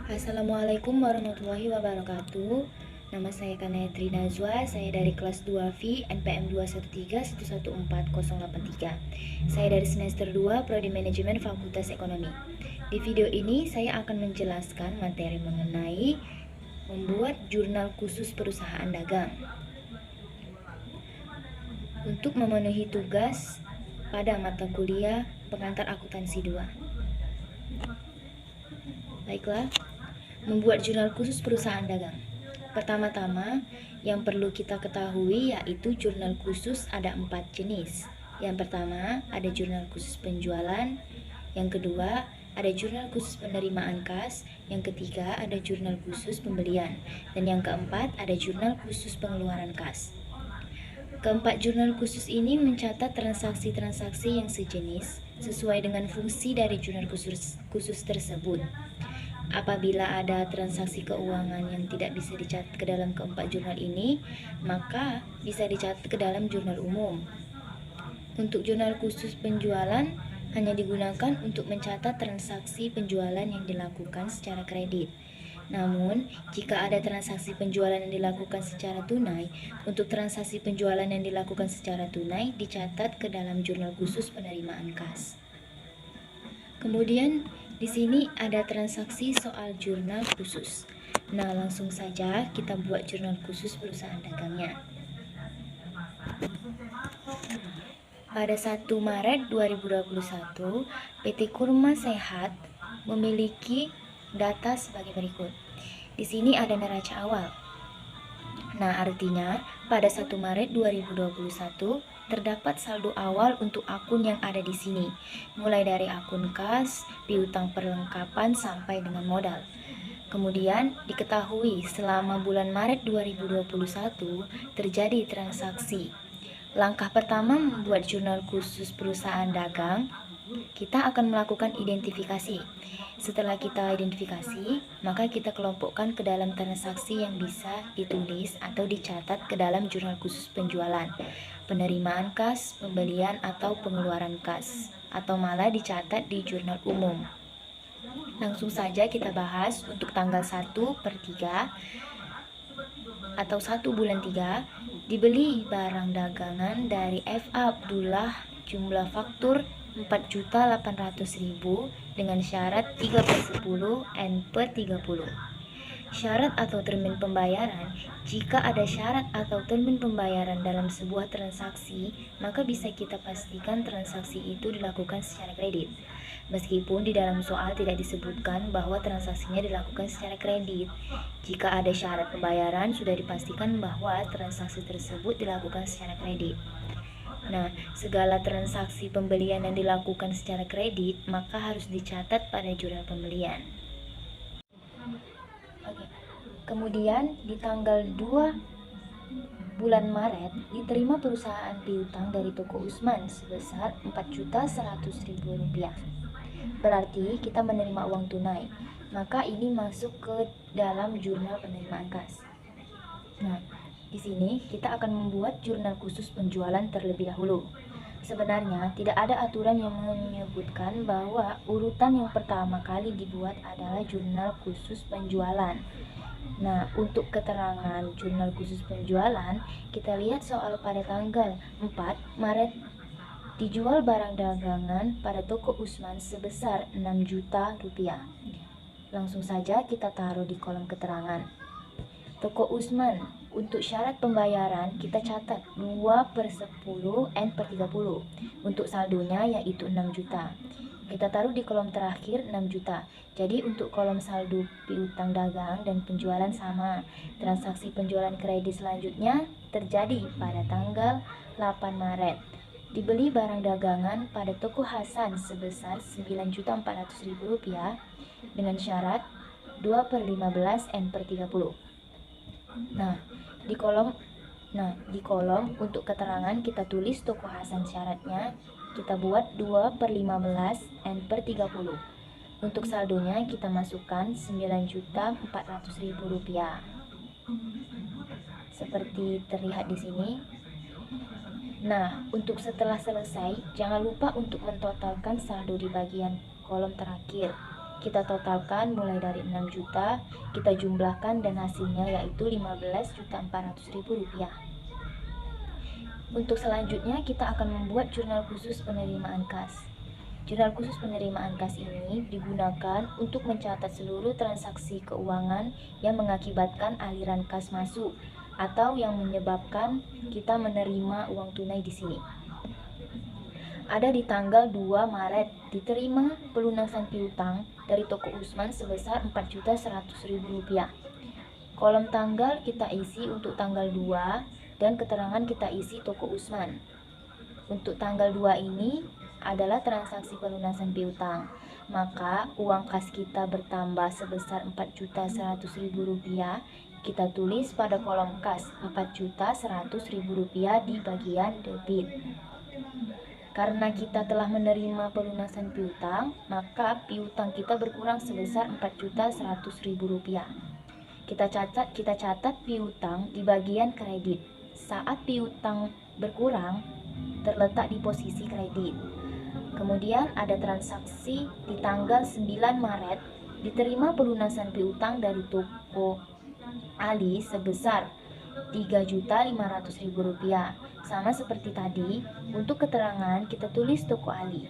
Assalamualaikum warahmatullahi wabarakatuh. Nama saya Kanayatri Najwa, saya dari kelas 2V NPM 213114083. Saya dari semester 2 Prodi Manajemen Fakultas Ekonomi. Di video ini saya akan menjelaskan materi mengenai membuat jurnal khusus perusahaan dagang. Untuk memenuhi tugas pada mata kuliah pengantar akuntansi 2. Baiklah, membuat jurnal khusus perusahaan dagang. Pertama-tama, yang perlu kita ketahui yaitu jurnal khusus ada 4 jenis. Yang pertama, ada jurnal khusus penjualan. Yang kedua, ada jurnal khusus penerimaan kas. Yang ketiga, ada jurnal khusus pembelian. Dan yang keempat, ada jurnal khusus pengeluaran kas. Keempat jurnal khusus ini mencatat transaksi-transaksi yang sejenis sesuai dengan fungsi dari jurnal khusus tersebut. Apabila ada transaksi keuangan yang tidak bisa dicatat ke dalam keempat jurnal ini, maka bisa dicatat ke dalam jurnal umum. Untuk jurnal khusus penjualan hanya digunakan untuk mencatat transaksi penjualan yang dilakukan secara kredit. Namun, jika ada transaksi penjualan yang dilakukan secara tunai, untuk transaksi penjualan yang dilakukan secara tunai dicatat ke dalam jurnal khusus penerimaan kas. Kemudian di sini ada transaksi soal jurnal khusus. Nah, langsung saja kita buat jurnal khusus perusahaan dagangnya. Pada 1 Maret 2021, PT Kurma Sehat memiliki data sebagai berikut. Di sini ada neraca awal. Nah, artinya pada 1 Maret 2021 terdapat saldo awal untuk akun yang ada di sini, mulai dari akun kas, piutang perlengkapan sampai dengan modal. Kemudian diketahui selama bulan Maret 2021 terjadi transaksi. Langkah pertama membuat jurnal khusus perusahaan dagang, kita akan melakukan identifikasi. Setelah kita identifikasi, maka kita kelompokkan ke dalam transaksi yang bisa ditulis atau dicatat ke dalam jurnal khusus penjualan, penerimaan kas, pembelian atau pengeluaran kas, atau malah dicatat di jurnal umum. Langsung saja kita bahas untuk tanggal 1/3 atau 1 bulan 3, dibeli barang dagangan dari F. Abdullah jumlah faktur 4.800.000 dengan syarat 3/10 N/30. Syarat atau termin pembayaran. Jika ada syarat atau termin pembayaran dalam sebuah transaksi, maka bisa kita pastikan transaksi itu dilakukan secara kredit. Meskipun di dalam soal tidak disebutkan bahwa transaksinya dilakukan secara kredit. Jika ada syarat pembayaran, sudah dipastikan bahwa transaksi tersebut dilakukan secara kredit. Nah, segala transaksi pembelian yang dilakukan secara kredit maka harus dicatat pada jurnal pembelian. Kemudian di tanggal 2 bulan Maret diterima perusahaan piutang dari toko Usman sebesar Rp4.100.000. Berarti kita menerima uang tunai, maka ini masuk ke dalam jurnal penerimaan kas. Nah, di sini kita akan membuat jurnal khusus penjualan terlebih dahulu. Sebenarnya tidak ada aturan yang menyebutkan bahwa urutan yang pertama kali dibuat adalah jurnal khusus penjualan. Nah, untuk keterangan jurnal khusus penjualan, kita lihat soal pada tanggal 4 Maret dijual barang dagangan pada toko Usman sebesar Rp6 juta. Langsung saja kita taruh di kolom keterangan. Toko Usman, untuk syarat pembayaran kita catat 2/10 N/30. Untuk saldonya yaitu 6 juta. Kita taruh di kolom terakhir 6 juta. Jadi untuk kolom saldo piutang dagang dan penjualan sama. Transaksi penjualan kredit selanjutnya terjadi pada tanggal 8 Maret. Dibeli barang dagangan pada toko Hasan sebesar Rp9.400.000 dengan syarat 2/15 N/30. Nah, di kolom untuk keterangan kita tulis toko Hasan syaratnya, kita buat 2/15 N/30. Untuk saldonya kita masukkan Rp9.400.000. Seperti terlihat di sini. Nah, untuk setelah selesai, jangan lupa untuk mentotalkan saldo di bagian kolom terakhir. kita totalkan mulai dari 6 juta, kita jumlahkan dan hasilnya yaitu Rp15.400.000. Untuk selanjutnya kita akan membuat jurnal khusus penerimaan kas. Jurnal khusus penerimaan kas ini digunakan untuk mencatat seluruh transaksi keuangan yang mengakibatkan aliran kas masuk atau yang menyebabkan kita menerima uang tunai di sini. Ada di tanggal 2 Maret diterima pelunasan piutang dari toko Usman sebesar Rp4.100.000. Kolom tanggal kita isi untuk tanggal 2 dan keterangan kita isi toko Usman. Untuk tanggal 2 ini adalah transaksi pelunasan piutang, maka uang kas kita bertambah sebesar Rp4.100.000. Kita tulis pada kolom kas Rp4.100.000 di bagian debit. Karena kita telah menerima pelunasan piutang, maka piutang kita berkurang sebesar Rp4.100.000. Kita catat piutang di bagian kredit. Saat piutang berkurang, terletak di posisi kredit. Kemudian ada transaksi di tanggal 9 Maret diterima pelunasan piutang dari toko Ali sebesar Rp3.500.000. Sama seperti tadi, untuk keterangan kita tulis toko Ali.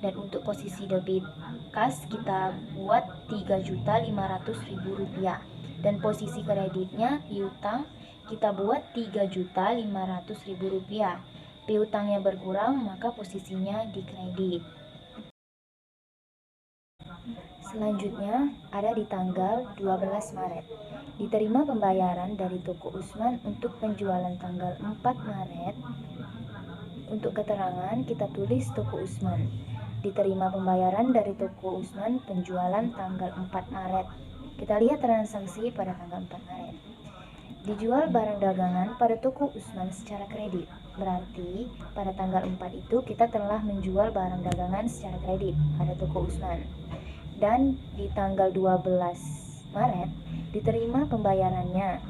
Dan untuk posisi debit kas kita buat Rp3.500.000. Dan posisi kreditnya piutang kita buat Rp3.500.000. Piutangnya berkurang, maka posisinya di kredit. Selanjutnya ada di tanggal 12 Maret. Diterima pembayaran dari toko Usman untuk penjualan tanggal 4 Maret. Untuk keterangan kita tulis toko Usman. Diterima pembayaran dari toko Usman penjualan tanggal 4 Maret. Kita lihat transaksi pada tanggal 4 Maret. Dijual barang dagangan pada toko Usman secara kredit. Berarti pada tanggal 4 itu kita telah menjual barang dagangan secara kredit pada toko Usman. Dan di tanggal 12 Maret diterima pembayarannya.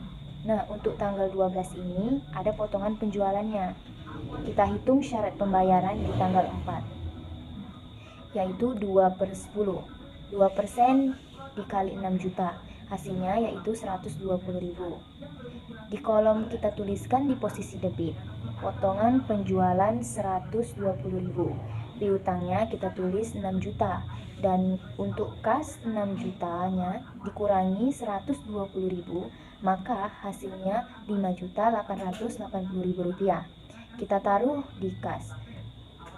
Nah, untuk tanggal 12 ini ada potongan penjualannya. Kita hitung syarat pembayaran di tanggal 4, yaitu 2/10. 2% dikali 6 juta, hasilnya yaitu 120.000. Di kolom kita tuliskan di posisi debit, potongan penjualan 120.000. Piutangnya kita tulis 6 juta. Dan untuk kas 6 jutanya dikurangi 120.000, maka hasilnya Rp5.880.000. Kita taruh di kas.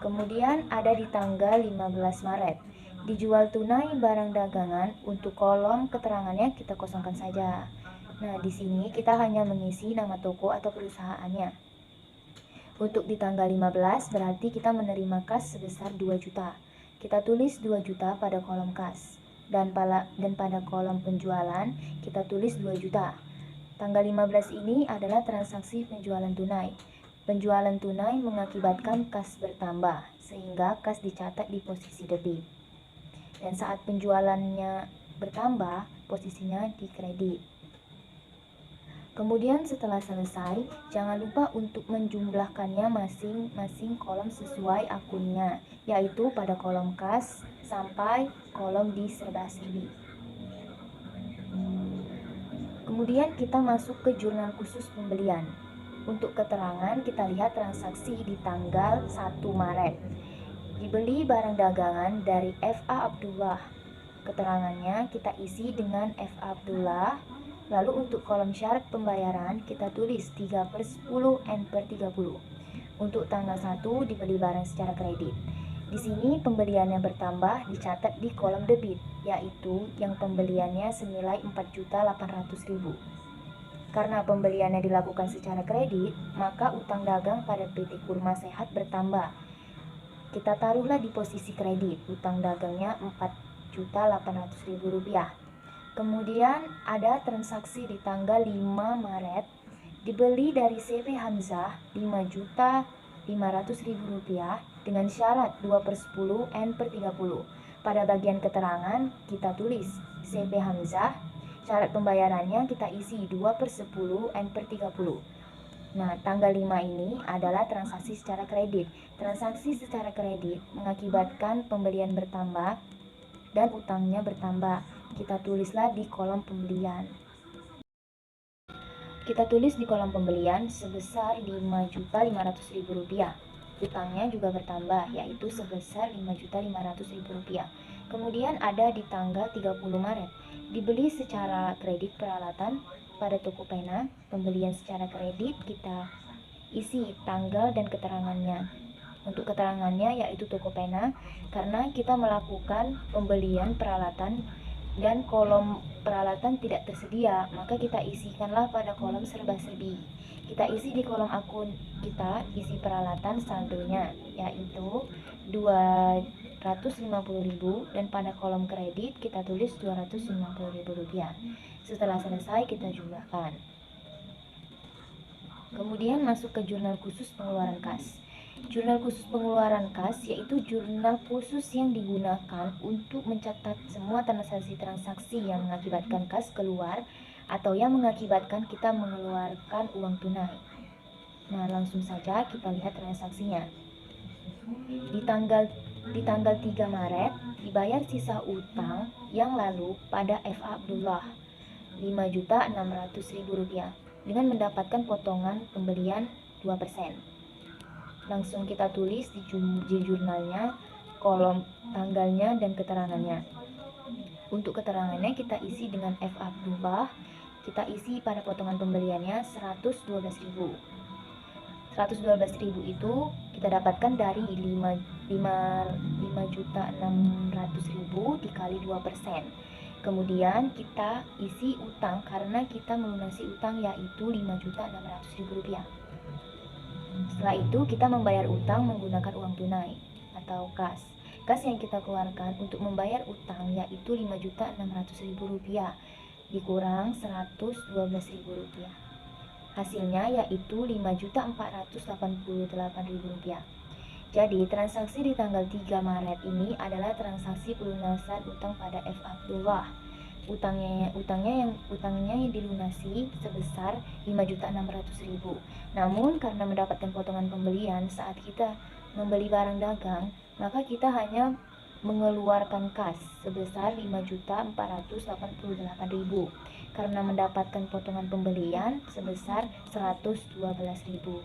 Kemudian ada di tanggal 15 Maret. Dijual tunai barang dagangan. Untuk kolom keterangannya kita kosongkan saja. Nah, di sini kita hanya mengisi nama toko atau perusahaannya. Untuk di tanggal 15 berarti kita menerima kas sebesar 2 juta. Kita tulis 2 juta pada kolom kas. Dan pada kolom penjualan kita tulis 2 juta. Tanggal 15 ini adalah transaksi penjualan tunai. Penjualan tunai mengakibatkan kas bertambah, sehingga kas dicatat di posisi debit. Dan saat penjualannya bertambah, posisinya di kredit. Kemudian setelah selesai, jangan lupa untuk menjumlahkannya masing-masing kolom sesuai akunnya, yaitu pada kolom kas sampai kolom di serba-serbi. Kemudian kita masuk ke jurnal khusus pembelian. Untuk keterangan kita lihat transaksi di tanggal 1 Maret. Dibeli barang dagangan dari F.A. Abdullah. Keterangannya kita isi dengan F.A. Abdullah. Lalu untuk kolom syarat pembayaran kita tulis 3/10 N/30. Untuk tanggal 1 dibeli barang secara kredit. Di sini pembeliannya bertambah dicatat di kolom debit, yaitu yang pembeliannya senilai Rp4.800.000. Karena pembeliannya dilakukan secara kredit, maka utang dagang pada PT Kurma Sehat bertambah. Kita taruhlah di posisi kredit, utang dagangnya Rp4.800.000. Kemudian ada transaksi di tanggal 5 Maret, dibeli dari CV Hamzah Rp5.500.000 dengan syarat 2/10 N/30. Pada bagian keterangan kita tulis CV Hamzah, syarat pembayarannya kita isi 2/10 N/30. Nah, tanggal 5 ini adalah transaksi secara kredit. Transaksi secara kredit mengakibatkan pembelian bertambah dan utangnya bertambah. Kita tulislah di kolom pembelian. Kita tulis di kolom pembelian sebesar Rp5.500.000. Utangnya juga bertambah, yaitu sebesar Rp5.500.000. Kemudian ada di tanggal 30 Maret, dibeli secara kredit peralatan pada toko pena. Pembelian secara kredit kita isi tanggal dan keterangannya. Untuk keterangannya yaitu toko pena, karena kita melakukan pembelian peralatan dan kolom peralatan tidak tersedia, maka kita isikanlah pada kolom serba-serbi. Kita isi di kolom akun kita, isi peralatan saldonya yaitu 250.000, dan pada kolom kredit kita tulis Rp250.000. Setelah selesai kita jumlahkan. Kemudian masuk ke jurnal khusus pengeluaran kas. Jurnal khusus pengeluaran kas yaitu jurnal khusus yang digunakan untuk mencatat semua transaksi-transaksi yang mengakibatkan kas keluar atau yang mengakibatkan kita mengeluarkan uang tunai. Nah, langsung saja kita lihat transaksinya. Di tanggal 3 Maret dibayar sisa utang yang lalu pada F.A. Abdullah Rp5.600.000 dengan mendapatkan potongan pembelian 2%. Langsung kita tulis di jurnalnya, kolom tanggalnya dan keterangannya. Untuk keterangannya kita isi dengan F. Abdullah, kita isi pada potongan pembeliannya 112.000. 112.000 itu kita dapatkan dari 5.600.000 dikali 2%. Kemudian kita isi utang karena kita melunasi utang yaitu Rp5.600.000. Setelah itu kita membayar utang menggunakan uang tunai atau kas. Kas yang kita keluarkan untuk membayar utang yaitu Rp5.600.000 dikurang Rp112.000. Hasilnya yaitu Rp5.488.000. Jadi transaksi di tanggal 3 Maret ini adalah transaksi pelunasan utang pada F. Abdullah. Utangnya yang dilunasi sebesar Rp5.600.000. Namun karena mendapatkan potongan pembelian saat kita membeli barang dagang, maka kita hanya mengeluarkan kas sebesar Rp5.488.000 karena mendapatkan potongan pembelian sebesar Rp112.000.